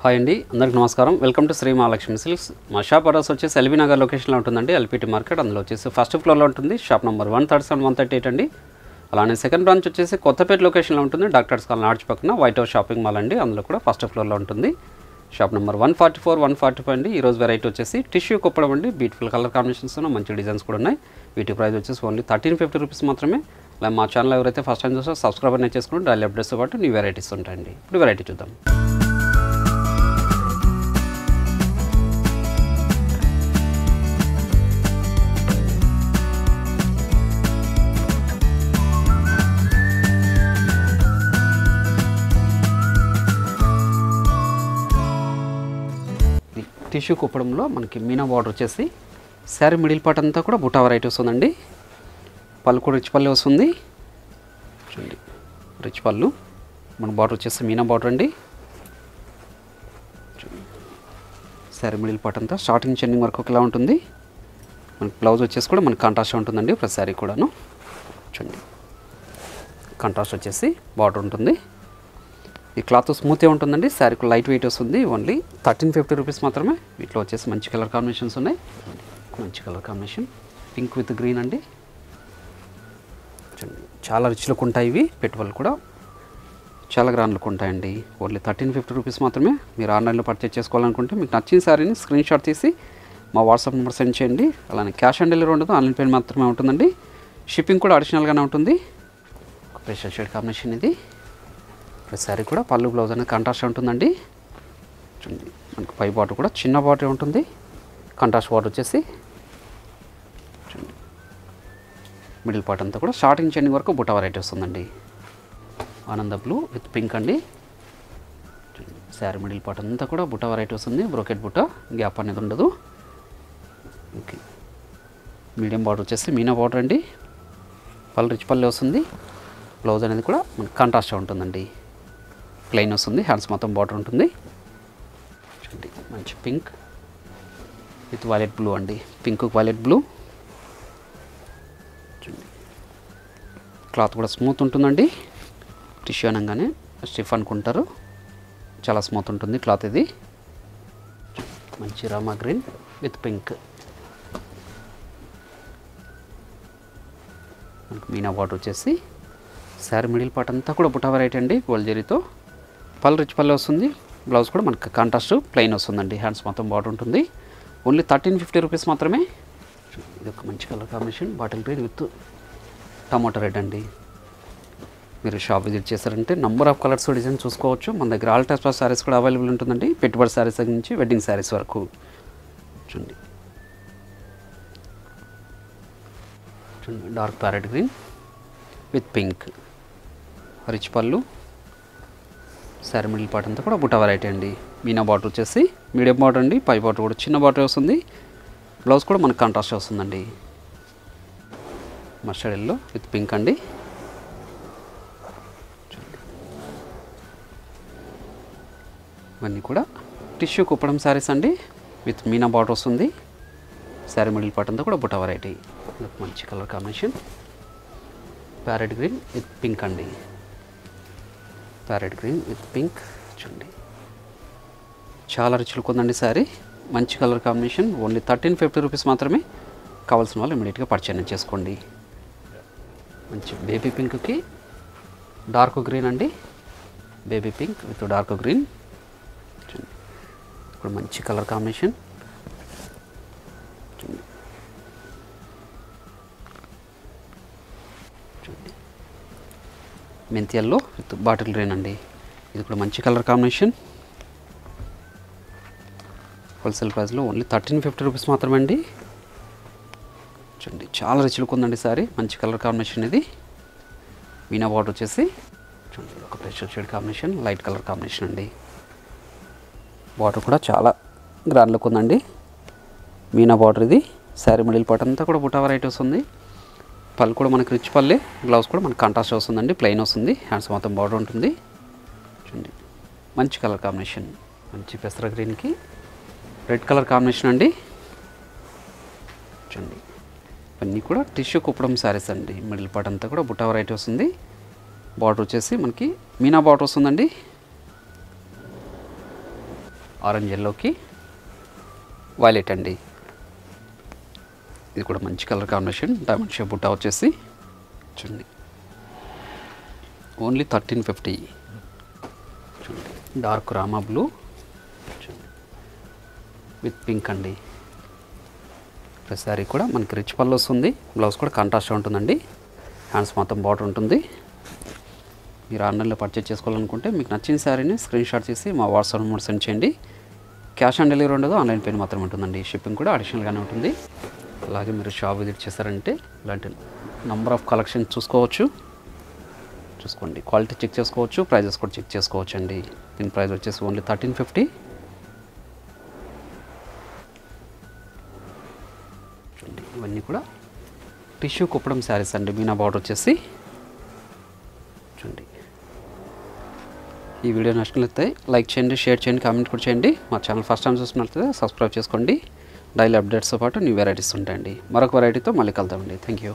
Hi అండి, అందరికీ నమస్కారం. Welcome to Sri Mahalakshmi silks. మా షాప్ అడ్రస్ వచ్చేసి ఎల్బీ నగర్ లొకేషన్లో ఉంటుందండి. ఎల్పిటి మార్కెట్, అందులో వచ్చేసి ఫస్ట్ ఫ్లోర్లో ఉంటుంది. షాప్ నెంబర్ 137, 138 అండి. అలానే సెకండ్ బ్రాంచ్ వచ్చేసి కొత్తపేట లొకేషన్లో ఉంటుంది. డాక్టర్స్ కాలనీ ఆర్చ్ పక్కన వైట్ హౌస్ షాపింగ్ మాల్ అండి, అందులో కూడా ఫస్ట్ ఫ్లోర్లో ఉంటుంది. షాప్ నెంబర్ 144, 145 అండి. ఈరోజు వెరైటీ వచ్చేసి టిష్యూ కుప్పడం అండి. బ్యూటిఫుల్ కలర్ కాంబినేషన్స్ ఉన్నాయి, మంచి డిజైన్స్ కూడా ఉన్నాయి. వీటి ప్రైస్ వచ్చేసి ఓన్లీ 1350 రూపీస్ మాత్రమే. అలా మా ఛానల్ ఎవరైతే ఫస్ట్ టైం చూస్తారో సబ్స్క్రైబ్ అనేది చేసుకుని డైలీ అప్డేట్స్తో పాటు న్యూ వెరైటీస్ ఉంటాయండి. ఇప్పుడు వెరైటీ చూద్దాం. టిష్యూ కుప్పడంలో మనకి మీనా బార్డర్ వచ్చేసి శారీ మిడిల్ పార్ట్ అంతా కూడా బుటా వెరైటీ వస్తుందండి. పళ్ళు కూడా రిచ్ పళ్ళు వస్తుంది. చూడండి, రిచ్ పళ్ళు. మన బార్డర్ వచ్చేసి మీనా బార్డర్ అండి. శారీ మిడిల్ పార్ట్ అంతా స్టార్టింగ్ చెండింగ్ వరకు ఒకలా ఉంటుంది. మనకి బ్లౌజ్ వచ్చేసి కూడా మనకి కాంట్రాస్ట్ ఉంటుందండి ప్రతి శారీ కూడాను. చూడండి, కాంట్రాస్ట్ వచ్చేసి బార్డర్ ఉంటుంది. ఈ క్లాత్ స్మూత్గా ఉంటుందండి. శారీకి లైట్ వెయిట్ వస్తుంది. ఓన్లీ 1350 రూపీస్ మాత్రమే. వీటిలో వచ్చేసి మంచి కలర్ కాంబినేషన్స్ ఉన్నాయి. మంచి colour combination pink with green అండి. చాలా రిచ్ లుక్ ఉంటాయి. ఇవి పెట్టుబడులు కూడా చాలా గ్రాండ్ లుక్ ఉంటాయండి. ఓన్లీ 1350 రూపీస్ మాత్రమే. మీరు ఆన్లైన్లో పర్చేస్ చేసుకోవాలనుకుంటే మీకు నచ్చిన శారీని స్క్రీన్ షాట్ తీసి మా వాట్సాప్ నెంబర్ సెండ్ చేయండి. అలానే క్యాష్ ఆన్ డెలివరీ ఉండదు, ఆన్లైన్ పేమెంట్ మాత్రమే ఉంటుందండి. షిప్పింగ్ కూడా అడిషనల్గానే ఉంటుంది. స్పెషల్ షేడ్ కాంబినేషన్ ఇది. ప్రతి శారీ కూడా పళ్ళు బ్లౌజ్ అనేది కాంట్రాస్ట్ ఉంటుందండి. చూడండి, మనకి పై బాటర్ కూడా చిన్న బాటర్ ఉంటుంది. కాంట్రాస్ట్ బాటర్ వచ్చేసి చూడండి, మిడిల్ పార్ట్ అంతా కూడా స్టార్టింగ్ చెండింగ్ వరకు బుటా వెరైటీ వస్తుందండి. ఆనంద బ్లూ విత్ పింక్ అండి. శారీ మిడిల్ పార్ట్ అంతా కూడా బుటా వెరైటీ వస్తుంది. బ్రోకెట్ బుటా, గ్యాప్ అనేది ఉండదు. ఓకే, మీడియం బార్డర్ వచ్చేసి మీనా బార్డర్ అండి. పళ్ళు రిచ్ పళ్ళు వస్తుంది. బ్లౌజ్ అనేది కూడా మనకి కాంట్రాస్ట్ ఉంటుందండి. ప్లెయిన్ వస్తుంది. హ్యాండ్స్ మొత్తం బార్డర్ ఉంటుంది. చూడండి, మంచి పింక్ విత్ వైలెట్ బ్లూ అండి. Pink violet blue. చూడండి, క్లాత్ కూడా స్మూత్ ఉంటుందండి. టిష్యూ అనగానే స్టిఫ్ అనుకుంటారు, చాలా స్మూత్ ఉంటుంది క్లాత్ ఇది. మంచి రామా గ్రీన్ విత్ పింక్. మనకు మీనా బార్డర్ వచ్చేసి శారీ మిడిల్ పార్ట్ అంతా కూడా బుటా వెరైటీ అండి. గోల్డ్ జరీతో పళ్ళు రిచ్ పళ్ళు వస్తుంది. బ్లౌజ్ కూడా మనకు కాంట్రాస్ట్ ప్లెయిన్ వస్తుందండి. హ్యాండ్స్ మొత్తం బార్డర్ ఉంటుంది. ఓన్లీ 1350 రూపీస్ మాత్రమే. ఇది ఒక మంచి colour combination, bottle green with tomato red అండి. మీరు షాప్ విజిట్ చేశారంటే నంబర్ ఆఫ్ కలర్స్ డిజైన్ చూసుకోవచ్చు. మన దగ్గర ఆల్ టైప్స్ ఆఫ్ శారీస్ కూడా అవైలబుల్ ఉంటుందండి. పెట్టుబడి శారీస్ దగ్గర నుంచి వెడ్డింగ్ శారీస్ వరకు. చూడండి, dark parrot green with pink. Rich పళ్ళు. శారీ మిడిల్ పార్ట్ అంతా కూడా బుటా వెరైటీ అండి. మీనా బార్డర్ వచ్చేసి మీడియం బార్డర్ అండి. పై బార్డర్ కూడా చిన్న బార్డర్ వస్తుంది. బ్లౌజ్ కూడా మనకు కాంట్రాస్ట్ వస్తుందండి. మస్టర్డ్ ఎల్లో విత్ పింక్ అండి. ఇవన్నీ కూడా టిష్యూ కుప్పడం శారీస్ అండి. విత్ మీనా బార్డర్ వస్తుంది. శారీ మిడిల్ పార్ట్ అంతా కూడా బుటా వెరైటీ. మంచి colour combination parrot green with pink అండి. Parrot green with pink. చూడండి, చాలా రిచ్ లుక్ ఉందండి శారీ. మంచి కలర్ కాంబినేషన్. ఓన్లీ 1350 రూపీస్ మాత్రమే. కావాల్సిన వాళ్ళు ఇమీడియట్గా పర్చేజ్ చేసుకోండి. మంచి బేబీ పింక్కి డార్క్ గ్రీన్ అండి. Baby pink with dark green. చూడండి, ఇప్పుడు మంచి కలర్ కాంబినేషన్. చూడండి, మెంతి ఎల్లో విత్ బాటిల్ గ్రీన్ అండి. ఇది కూడా మంచి కలర్ కాంబినేషన్. హోల్సేల్ ప్రైస్లో ఓన్లీ 1350 రూపీస్ మాత్రమే అండి. చూడండి, చాలా రిచ్ లుక్ ఉందండి సారీ. మంచి కలర్ కాంబినేషన్ ఇది. మీనా బార్డర్ వచ్చేసి చూడండి, ఒక pressure shade combination, light colour combination అండి. బార్డర్ కూడా చాలా గ్రాండ్ లుక్ ఉందండి. మీనా బార్డర్ ఇది. శారీ మిడిల్ పార్ట్ అంతా కూడా బుటా వెరైటీ వస్తుంది. పళ్ళు కూడా మనకి రిచ్ పల్లె. బ్లౌజ్ కూడా మనకి కాంట్రాస్ట్ వస్తుందండి. ప్లెయిన్ వస్తుంది. హ్యాండ్స్ మొత్తం బార్డర్ ఉంటుంది. చూడండి, మంచి కలర్ కాంబినేషన్. మంచి పెసర గ్రీన్కి రెడ్ కలర్ కాంబినేషన్ అండి. చూడండి, ఇవన్నీ కూడా టిష్యూ కుప్పడం శారీస్ అండి. మిడిల్ పార్ట్ అంతా కూడా బుటా వెరైటీ వస్తుంది. బార్డర్ వచ్చేసి మనకి మీనా బార్డర్ వస్తుందండి. ఆరెంజ్ ఎల్లోకి వైలెట్ అండి. ఇది కూడా మంచి కలర్ కాంబినేషన్. డైమండ్ షేప్ బుట్ట వచ్చేసి చూడండి ఓన్లీ 1350. చూడండి డార్క్ రామా బ్లూ చూడండి విత్ పింక్ అండి. శారీ కూడా మనకి రిచ్ పళ్ళు వస్తుంది. బ్లౌజ్ కూడా కాంట్రాస్ట్ ఉంటుందండి. హ్యాండ్స్ మొత్తం బార్డర్ ఉంటుంది. మీరు ఆన్లైన్లో పర్చేజ్ చేసుకోవాలనుకుంటే మీకు నచ్చిన శారీని స్క్రీన్ షాట్ తీసి మా వాట్సాప్ నెంబర్ సెండ్ చేయండి. క్యాష్ ఆన్ డెలివరీ ఉండదు, ఆన్లైన్ పేమెంట్ మాత్రమే ఉంటుందండి. షిప్పింగ్ కూడా అడిషనల్గానే ఉంటుంది. అలాగే మీరు షాప్ విజిట్ చేశారంటే ఇలాంటి నంబర్ ఆఫ్ కలెక్షన్ చూసుకోవచ్చు. చూసుకోండి, క్వాలిటీ చెక్ చేసుకోవచ్చు, ప్రైజెస్ కూడా చెక్ చేసుకోవచ్చు అండి. దీని ప్రైస్ వచ్చేసి ఓన్లీ 1350. చూడండి ఇవన్నీ కూడా టిష్యూ కుప్పడం శారీస్ అండి. మీనా బార్డర్ వచ్చేసి చూడండి. ఈ వీడియో నచ్చినట్లయితే లైక్ చేయండి, షేర్ చేయండి, కామెంట్ కూడా చేయండి. మా ఛానల్ ఫస్ట్ టైం చూస్తున్నట్లయితే సబ్స్క్రైబ్ చేసుకోండి. డైలీ అప్డేట్స్తో పాటు న్యూ వెరైటీస్ ఉంటాయండి. మరొక వెరైటీతో మళ్ళీ కలుద్దామండి. Thank you.